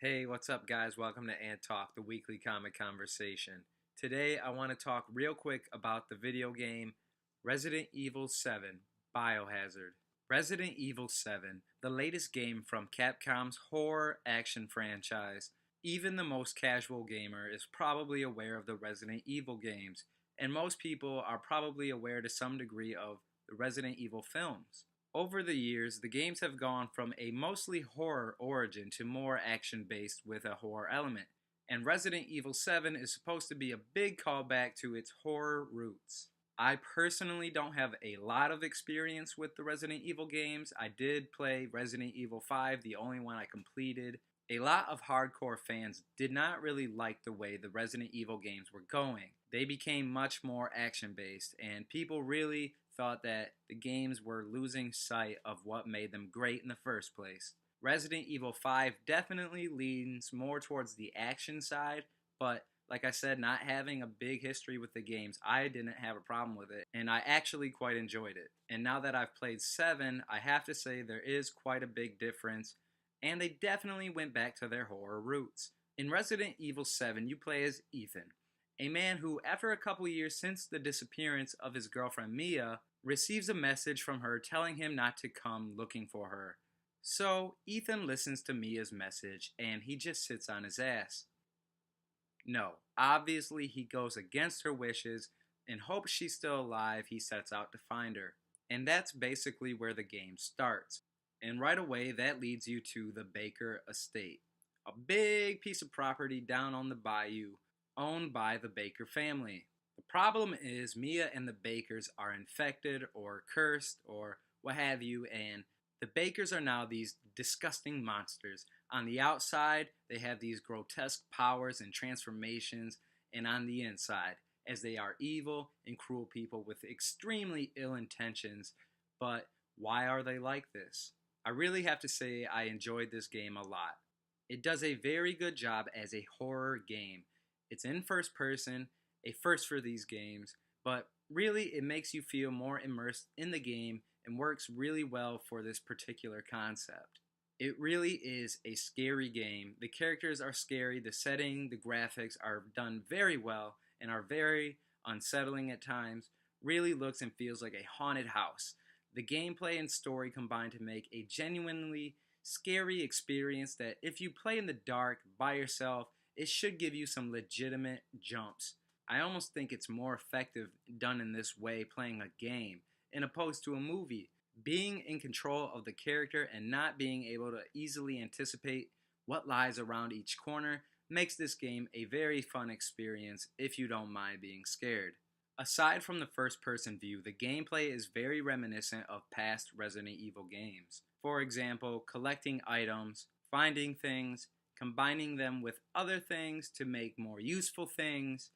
Hey, what's up, guys? Welcome to AnTalk, the weekly comic conversation. Today, I want to talk real quick about the video game Resident Evil 7 Biohazard. Resident Evil 7, the latest game from Capcom's horror action franchise. Even the most casual gamer is probably aware of the Resident Evil games, and most people are probably aware to some degree of the Resident Evil films. Over the years, the games have gone from a mostly horror origin to more action-based with a horror element, and Resident Evil 7 is supposed to be a big callback to its horror roots. I personally don't have a lot of experience with the Resident Evil games. I did play Resident Evil 5, the only one I completed. A lot of hardcore fans did not really like the way the Resident Evil games were going. They became much more action-based, and people really thought that the games were losing sight of what made them great in the first place. Resident Evil 5 definitely leans more towards the action side, but like I said, not having a big history with the games, I didn't have a problem with it, and I actually quite enjoyed it. And now that I've played 7, I have to say there is quite a big difference, and they definitely went back to their horror roots. In Resident Evil 7, you play as Ethan, a man who, after a couple years since the disappearance of his girlfriend Mia, receives a message from her telling him not to come looking for her. So Ethan listens to Mia's message and he just sits on his ass. No, obviously he goes against her wishes and hopes she's still alive. He sets out to find her. And that's basically where the game starts. And right away that leads you to the Baker estate, a big piece of property down on the bayou owned by the Baker family. The problem is Mia and the Bakers are infected or cursed or what have you, and the Bakers are now these disgusting monsters. On the outside, they have these grotesque powers and transformations, and on the inside, as they are evil and cruel people with extremely ill intentions. But why are they like this? I really have to say I enjoyed this game a lot. It does a very good job as a horror game. It's in first person, a first for these games, but really it makes you feel more immersed in the game and works really well for this particular concept. It really is a scary game. The characters are scary, the setting, the graphics are done very well and are very unsettling at times. Really looks and feels like a haunted house. The gameplay and story combine to make a genuinely scary experience that if you play in the dark by yourself, it should give you some legitimate jumps. I almost think it's more effective done in this way playing a game, in opposed to a movie. Being in control of the character and not being able to easily anticipate what lies around each corner makes this game a very fun experience if you don't mind being scared. Aside from the first person view, the gameplay is very reminiscent of past Resident Evil games. For example, collecting items, finding things, combining them with other things to make more useful things,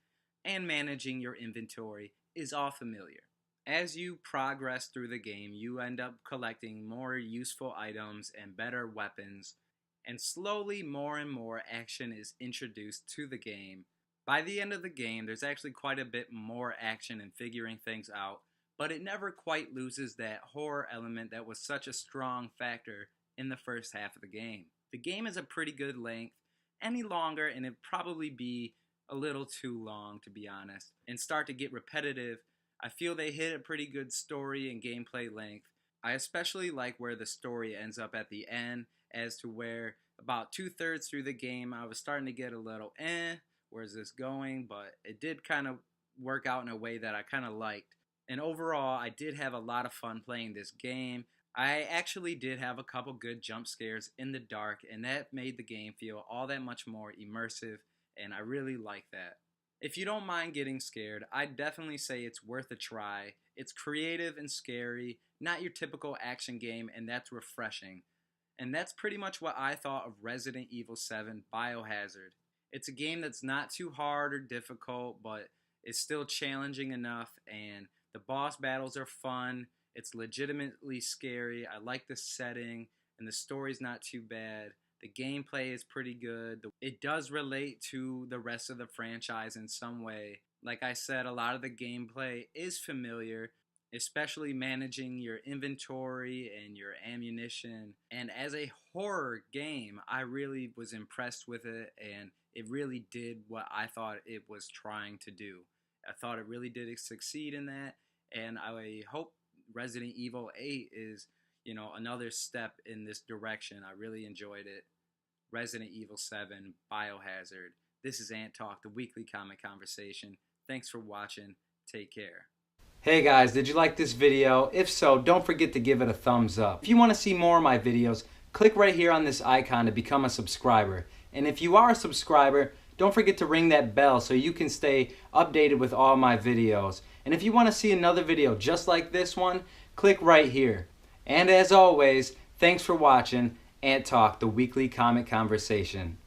and managing your inventory is all familiar. As you progress through the game, you end up collecting more useful items and better weapons, and slowly more and more action is introduced to the game. By the end of the game, there's actually quite a bit more action in figuring things out, but it never quite loses that horror element that was such a strong factor in the first half of the game. The game is a pretty good length. Any longer and it'd probably be a little too long, to be honest, and start to get repetitive. I feel they hit a pretty good story and gameplay length. I especially like where the story ends up at the end, as to where about 2/3 through the game I was starting to get a little where's this going, but it did kind of work out in a way that I kind of liked. And overall, I did have a lot of fun playing this game. I actually did have a couple good jump scares in the dark, and that made the game feel all that much more immersive, and I really like that. If you don't mind getting scared, I'd definitely say it's worth a try. It's creative and scary, not your typical action game, and that's refreshing. And that's pretty much what I thought of Resident Evil 7 Biohazard. It's a game that's not too hard or difficult, but it's still challenging enough, and the boss battles are fun. It's legitimately scary. I like the setting, and the story's not too bad. The gameplay is pretty good. It does relate to the rest of the franchise in some way. Like I said, a lot of the gameplay is familiar. especially managing your inventory and your ammunition. And as a horror game, I really was impressed with it, and it really did what I thought it was trying to do. I thought it really did succeed in that, and I hope Resident Evil 8 is, another step in this direction. I really enjoyed it. Resident Evil 7, Biohazard. This is AnTalk, the weekly comic conversation. Thanks for watching. Take care. Hey guys, did you like this video? If so, don't forget to give it a thumbs up. If you want to see more of my videos, click right here on this icon to become a subscriber. And if you are a subscriber, don't forget to ring that bell so you can stay updated with all my videos. And if you want to see another video just like this one, click right here. And as always, thanks for watching AnTalk, the weekly comic conversation.